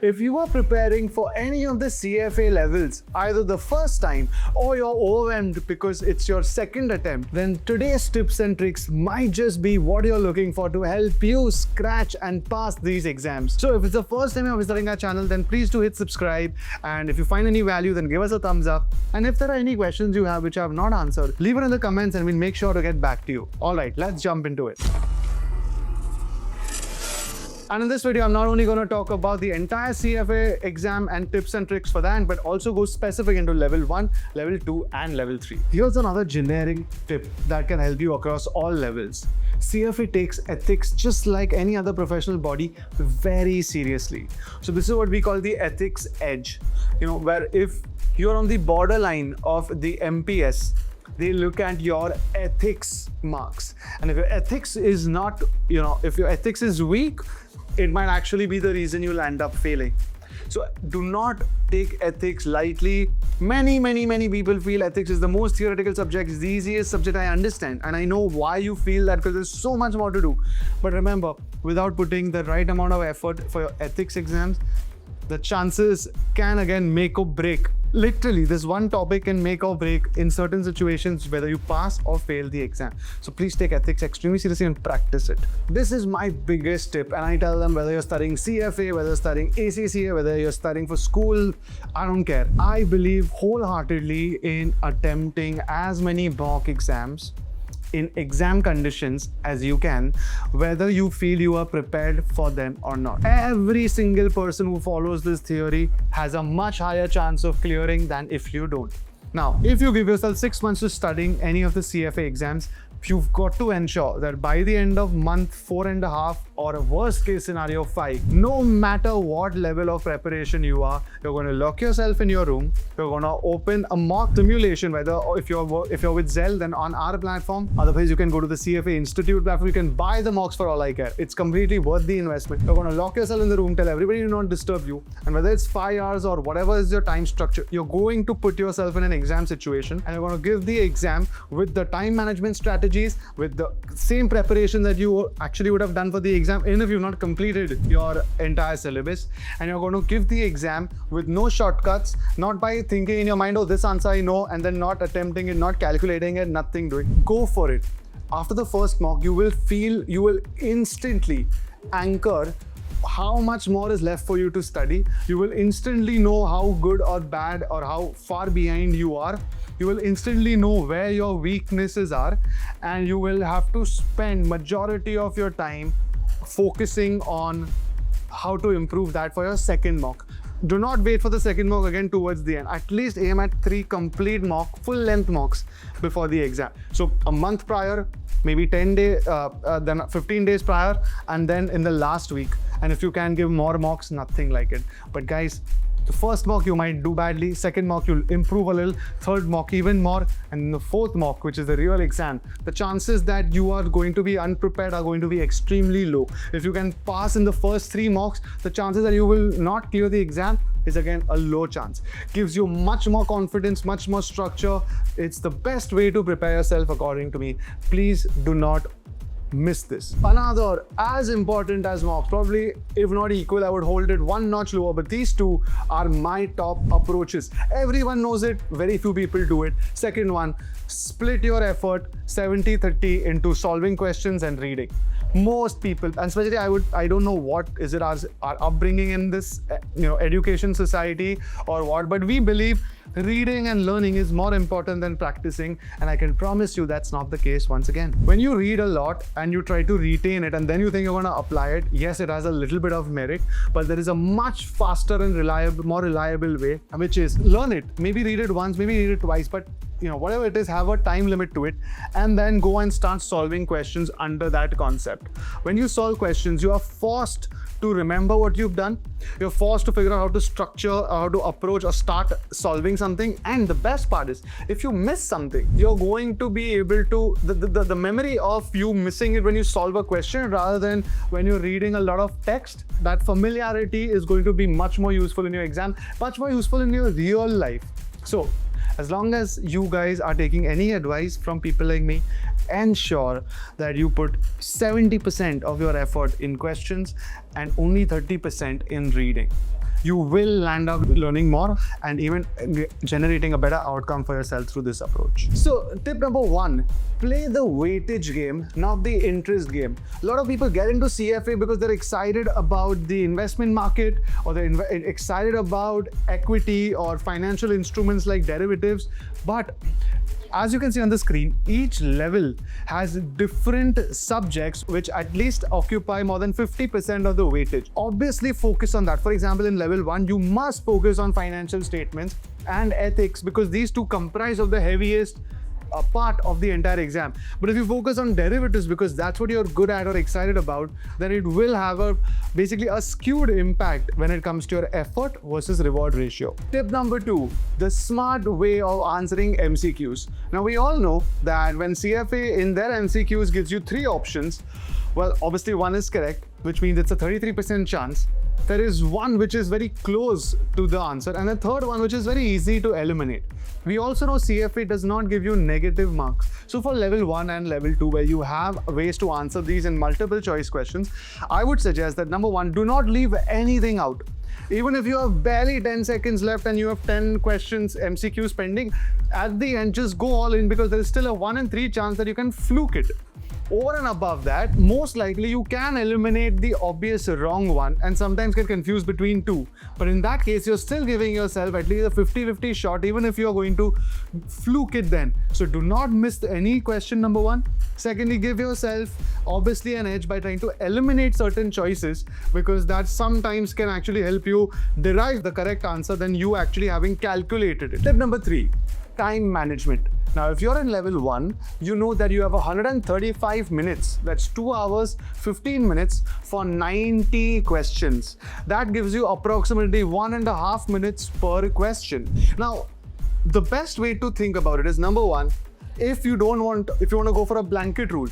If you are preparing for any of the CFA levels, either the first time or you're overwhelmed because it's your second attempt, then today's tips and tricks might just be what you're looking for to help you scratch and pass these exams. So if it's the first time you're visiting our channel, then please do hit subscribe. And if you find any value, then give us a thumbs up. And if there are any questions you have which I have not answered, leave it in the comments and we'll make sure to get back to you. All right, let's jump into it. And in this video, I'm not only going to talk about the entire CFA exam and tips and tricks for that, but also go specific into level 1, level 2, and level 3. Here's another generic tip that can help you across all levels. CFA takes ethics just like any other professional body very seriously. So this is what we call the ethics edge. Where if you're on the borderline of the MPS, they look at your ethics marks. And if your ethics is not, if your ethics is weak, it might actually be the reason you'll end up failing. So do not take ethics lightly. Many people feel ethics is the most theoretical subject, it's the easiest subject. I understand and I know why you feel that, because there's so much more to do. But remember, without putting the right amount of effort for your ethics exams, the chances can again make or break. Literally, this one topic can make or break in certain situations whether you pass or fail the exam. So please take ethics extremely seriously and practice it. This is my biggest tip, and I tell them whether you're studying CFA, whether you're studying ACCA, whether you're studying for school, I don't care. I believe wholeheartedly in attempting as many mock exams in exam conditions as you can, whether you feel you are prepared for them or not. Every single person who follows this theory has a much higher chance of clearing than if you don't. Now, if you give yourself 6 months to studying any of the CFA exams, you've got to ensure that by the end of month 4.5 or a worst case scenario 5, no matter what level of preparation you are, you're going to lock yourself in your room. You're going to open a mock simulation, whether if you're with Zell, then on our platform. Otherwise, you can go to the CFA Institute platform. You can buy the mocks for all I care. It's completely worth the investment. You're going to lock yourself in the room, tell everybody to not disturb you. And whether it's 5 hours or whatever is your time structure, you're going to put yourself in an exam situation and you're going to give the exam with the time management strategies, with the same preparation that you actually would have done for the exam, even if you've not completed your entire syllabus. And you're going to give the exam with no shortcuts, not by thinking in your mind, oh, this answer I know, and then not attempting it, not calculating it, nothing doing. Go for it. After the first mock, you will instantly anchor how much more is left for you to study. You will instantly know how good or bad or how far behind you are. You will instantly know where your weaknesses are, and you will have to spend majority of your time focusing on how to improve that for your second mock. Do not wait for the second mock again towards the end. At least aim at 3 complete mock, full length mocks before the exam. So a month prior, maybe 10 days, then 15 days prior, and then in the last week. And if you can give more mocks, nothing like it. But guys, the first mock you might do badly, second mock you'll improve a little, third mock even more, and the fourth mock, which is the real exam, the chances that you are going to be unprepared are going to be extremely low. If you can pass in the first 3 mocks, the chances that you will not clear the exam is again a low chance. Gives you much more confidence, much more structure. It's the best way to prepare yourself according to me. Please do not miss this. Another as important as mocks, probably if not equal, I would hold it 1 notch lower, but these 2 are my top approaches. Everyone knows it, very few people do it. Second one, split your effort 70-30 into solving questions and reading. Most people, and especially I don't know what is it our upbringing in this education society or what, but we believe reading and learning is more important than practicing, and I can promise you that's not the case once again. When you read a lot and you try to retain it and then you think you're going to apply it, yes, it has a little bit of merit, but there is a much faster and more reliable way, which is learn it. Maybe read it once, maybe read it twice, but whatever it is, have a time limit to it, and then go and start solving questions under that concept. When you solve questions, you are forced to remember what you've done. You're forced to figure out how to structure, how to approach or start solving something. And the best part is, if you miss something, you're going to be able to, the memory of you missing it when you solve a question rather than when you're reading a lot of text, that familiarity is going to be much more useful in your exam, much more useful in your real life. So as long as you guys are taking any advice from people like me, ensure that you put 70% of your effort in questions and only 30% in reading. you will land up learning more and even generating a better outcome for yourself through this approach. So tip number 1, play the weightage game, not the interest game. A lot of people get into CFA because they're excited about the investment market, or they're excited about equity or financial instruments like derivatives. But as you can see on the screen, each level has different subjects which at least occupy more than 50% of the weightage. Obviously focus on that. For example, in level 1, you must focus on financial statements and ethics because these two comprise of the heaviest part of the entire exam. But if you focus on derivatives because that's what you're good at or excited about, then it will have basically a skewed impact when it comes to your effort versus reward ratio. Tip number 2, the smart way of answering MCQs. Now we all know that when CFA in their MCQs gives you 3 options, well, obviously one is correct, which means it's a 33% chance. There is one which is very close to the answer, and a third one which is very easy to eliminate. We also know CFA does not give you negative marks. So for level 1 and level 2, where you have ways to answer these in multiple choice questions, I would suggest that number 1, do not leave anything out. Even if you have barely 10 seconds left and you have 10 questions MCQs pending, at the end just go all in because there is still a 1 in 3 chance that you can fluke it. Over and above that, most likely you can eliminate the obvious wrong one and sometimes get confused between 2. But in that case, you're still giving yourself at least a 50-50 shot, even if you're going to fluke it then. So do not miss any question, number 1. Secondly, give yourself obviously an edge by trying to eliminate certain choices because that sometimes can actually help you derive the correct answer than you actually having calculated it. Tip number 3, time management. Now, if you're in level 1, you know that you have 135 minutes, that's 2 hours, 15 minutes for 90 questions. That gives you approximately 1.5 minutes per question. Now, the best way to think about it is number 1, if you want to go for a blanket rule,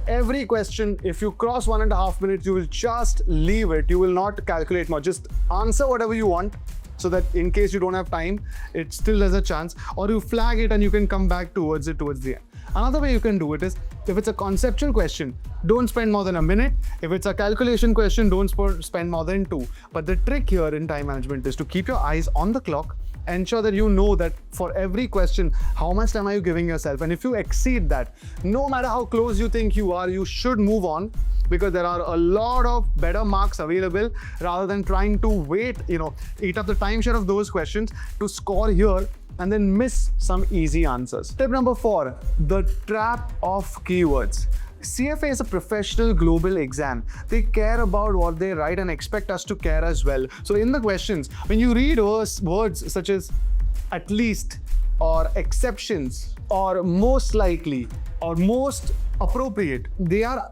every question, if you cross 1.5 minutes, you will just leave it. You will not calculate more. Just answer whatever you want, so that in case you don't have time, it still has a chance, or you flag it and you can come back towards it towards the end. Another way you can do it is, if it's a conceptual question, don't spend more than a minute. If it's a calculation question, don't spend more than 2. But the trick here in time management is to keep your eyes on the clock, ensure that you know that for every question, how much time are you giving yourself? And if you exceed that, no matter how close you think you are, you should move on, because there are a lot of better marks available rather than trying to wait, eat up the time share of those questions to score here and then miss some easy answers. Tip number 4, the trap of keywords. CFA is a professional global exam. They care about what they write and expect us to care as well. So in the questions, when you read words such as at least, or exceptions, or most likely, or most appropriate, they are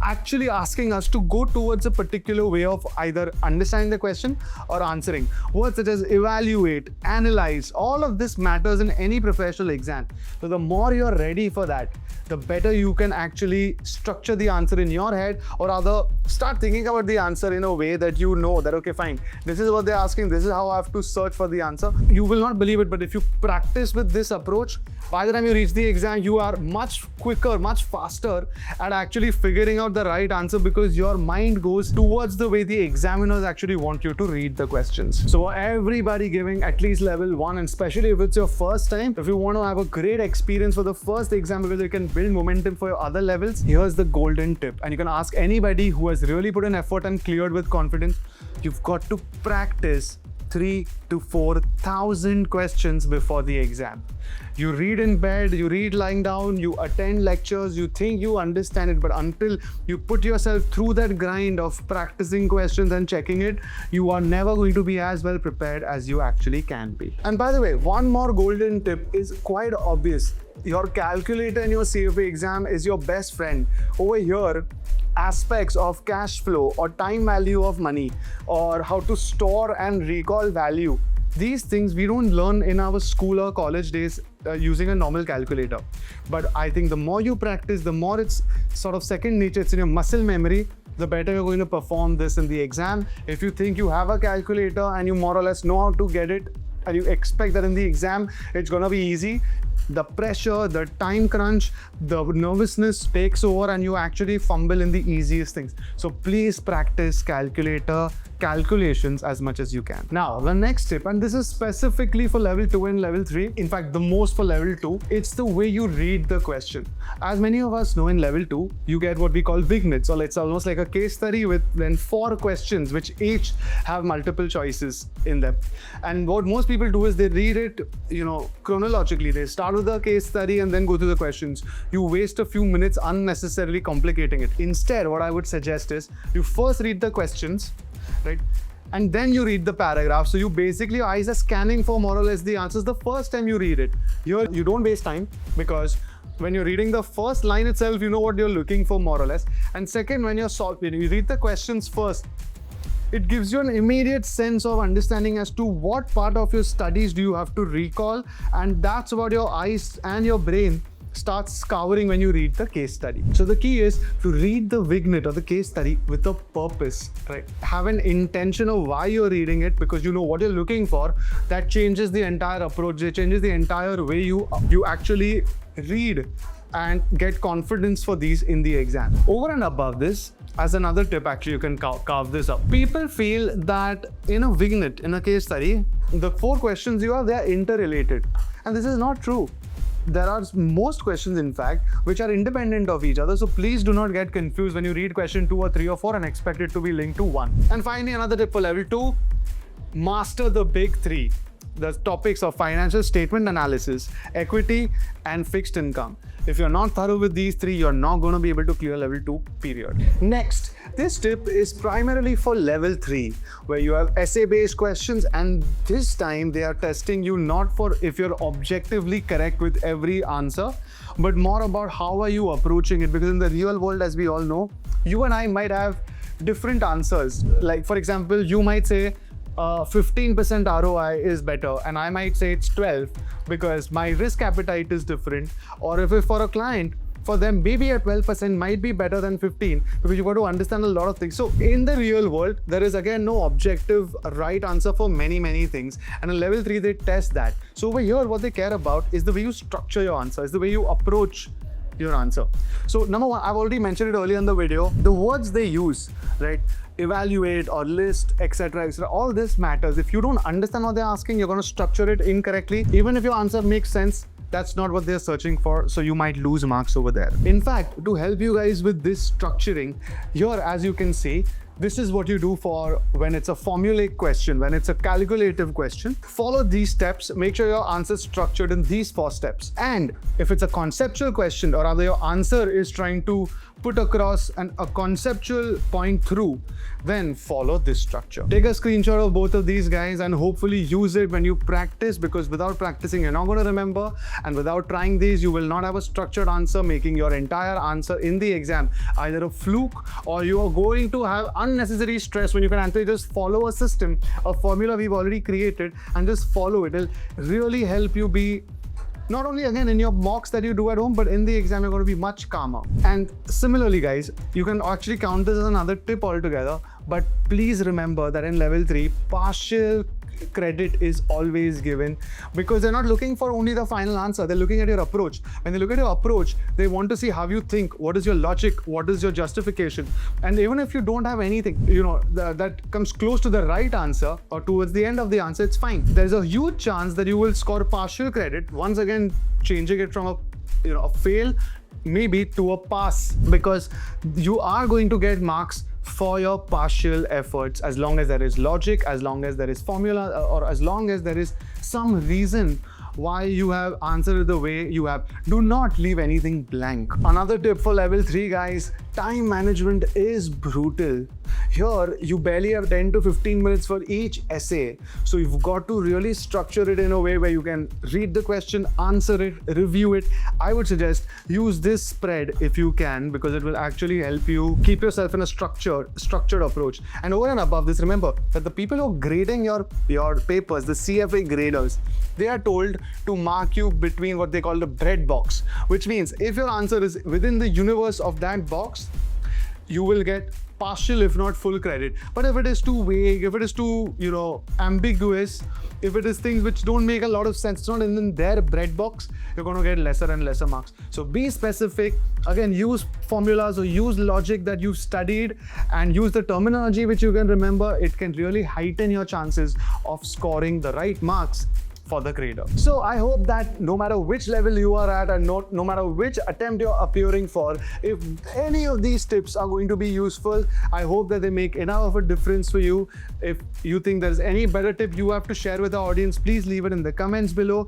actually asking us to go towards a particular way of either understanding the question or answering. Words such as evaluate, analyze, all of this matters in any professional exam. So the more you're ready for that, the better you can actually structure the answer in your head, or rather start thinking about the answer in a way that you know that, okay, fine, this is what they're asking, this is how I have to search for the answer. You will not believe it, but if you practice with this approach, by the time you reach the exam, you are much quicker, much faster at actually figuring out the right answer, because your mind goes towards the way the examiners actually want you to read the questions. So everybody giving at least level 1, and especially if it's your first time, if you want to have a great experience for the first exam because you can build momentum for your other levels, here's the golden tip. And you can ask anybody who has really put in effort and cleared with confidence. You've got to practice 3,000 to 4,000 questions before the exam. You read in bed, you read lying down, you attend lectures, you think you understand it, but until you put yourself through that grind of practicing questions and checking it, you are never going to be as well prepared as you actually can be. And by the way, one more golden tip is quite obvious. Your calculator in your CFA exam is your best friend. Over here, aspects of cash flow or time value of money, or how to store and recall value, these things we don't learn in our school or college days using a normal calculator. But I think the more you practice, the more it's sort of second nature, it's in your muscle memory, the better you're going to perform this in the exam. If you think you have a calculator and you more or less know how to get it, and you expect that in the exam it's going to be easy, the pressure, the time crunch, the nervousness takes over and you actually fumble in the easiest things. So please practice calculations as much as you can. Now, the next tip, and this is specifically for level 2 and level 3, in fact, the most for level 2, it's the way you read the question. As many of us know, in level 2, you get what we call vignettes, or it's almost like a case study with then 4 questions, which each have multiple choices in them. And what most people do is they read it, chronologically. They start with the case study and then go to the questions. You waste a few minutes unnecessarily complicating it. Instead, what I would suggest is you first read the questions, right? And then you read the paragraph. So you basically, your eyes are scanning for more or less the answers the first time you read it. Here, you don't waste time, because when you're reading the first line itself, you know what you're looking for more or less. And second, when you read the questions first, it gives you an immediate sense of understanding as to what part of your studies do you have to recall. And that's what your eyes and your brain starts scouring when you read the case study. So the key is to read the vignette or the case study with a purpose, right? Have an intention of why you're reading it, because you know what you're looking for. That changes the entire approach. It changes the entire way you actually read and get confidence for these in the exam. Over and above this, as another tip, actually, you can carve this up. People feel that in a vignette, in a case study, the 4 questions they are interrelated. And this is not true. There are most questions, in fact, which are independent of each other. So please do not get confused when you read question 2 or 3 or 4 and expect it to be linked to 1. And finally, another tip for level 2, master the big 3. The topics of financial statement analysis, equity, and fixed income. If you're not thorough with these 3, you're not going to be able to clear level 2, period. Next, this tip is primarily for level 3, where you have essay-based questions, and this time they are testing you not for if you're objectively correct with every answer, but more about how are you approaching it. Because in the real world, as we all know, you and I might have different answers. Like, for example, you might say, 15% ROI is better, and I might say it's 12 because my risk appetite is different. Or if for a client, for them maybe a 12% might be better than 15, because you've got to understand a lot of things. So in the real world, there is again no objective right answer for many things, and in level 3 they test that. So over here, what they care about is the way you structure your answer, is the way you approach your answer. So number 1, I've already mentioned it earlier in the video, the words they use, right? Evaluate or list, etc., etc. All this matters. If you don't understand what they're asking, you're going to structure it incorrectly. Even if your answer makes sense, that's not what they're searching for, so you might lose marks over there. In fact, to help you guys with this structuring, here, as you can see, this is what you do for when it's a formulaic question, when it's a calculative question. Follow these steps. Make sure your answer is structured in these 4 steps. And if it's a conceptual question, or rather your answer is trying to put across a conceptual point through, then follow this structure. Take a screenshot of both of these guys and hopefully use it when you practice, because without practicing, you're not going to remember. And without trying these, you will not have a structured answer, making your entire answer in the exam either a fluke, or you are going to have unnecessary stress when you can actually just follow a system, a formula we've already created, and just follow it. It'll really help you be not only again in your mocks that you do at home, but in the exam, you're going to be much calmer. And similarly, guys, you can actually count this as another tip altogether. But please remember that in level 3, partial credit is always given, because they're not looking for only the final answer. They're looking at your approach. When they look at your approach, they want to see how you think, what is your logic, what is your justification. And even if you don't have anything, that comes close to the right answer or towards the end of the answer, it's fine. There's a huge chance that you will score partial credit, once again changing it from a fail maybe to a pass, because you are going to get marks for your partial efforts, as long as there is logic, as long as there is formula, or as long as there is some reason why you have answered the way you have. Do not leave anything blank. Another tip for level 3, guys, time management is brutal. Here, you barely have 10 to 15 minutes for each essay. So you've got to really structure it in a way where you can read the question, answer it, review it. I would suggest use this spread if you can, because it will actually help you keep yourself in a structured approach. And over and above this, remember that the people who are grading your papers, the CFA graders, they are told to mark you between what they call the breadbox, which means if your answer is within the universe of that box, you will get partial if not full credit. But if it is too vague, if it is too, ambiguous, if it is things which don't make a lot of sense, it's not in their breadbox, you're going to get lesser and lesser marks. So be specific. Again, use formulas or use logic that you've studied and use the terminology which you can remember. It can really heighten your chances of scoring the right marks for the grader. So I hope that no matter which level you are at and no matter which attempt you're appearing for, if any of these tips are going to be useful, I hope that they make enough of a difference for you. If you think there's any better tip you have to share with our audience, please leave it in the comments below.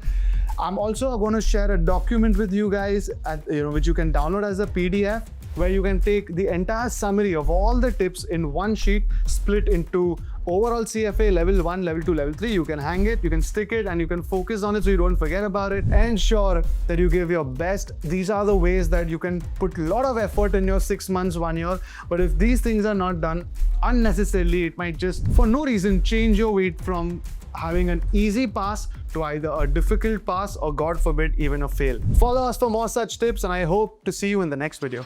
I'm also going to share a document with you guys which you can download as a PDF, where you can take the entire summary of all the tips in one sheet, split into overall CFA Level 1, Level 2, Level 3. You can hang it, you can stick it, and you can focus on it so you don't forget about it. Ensure that you give your best. These are the ways that you can put a lot of effort in your 6 months, 1 year. But if these things are not done unnecessarily, it might just, for no reason, change your weight from having an easy pass to either a difficult pass or, God forbid, even a fail. Follow us for more such tips, and I hope to see you in the next video.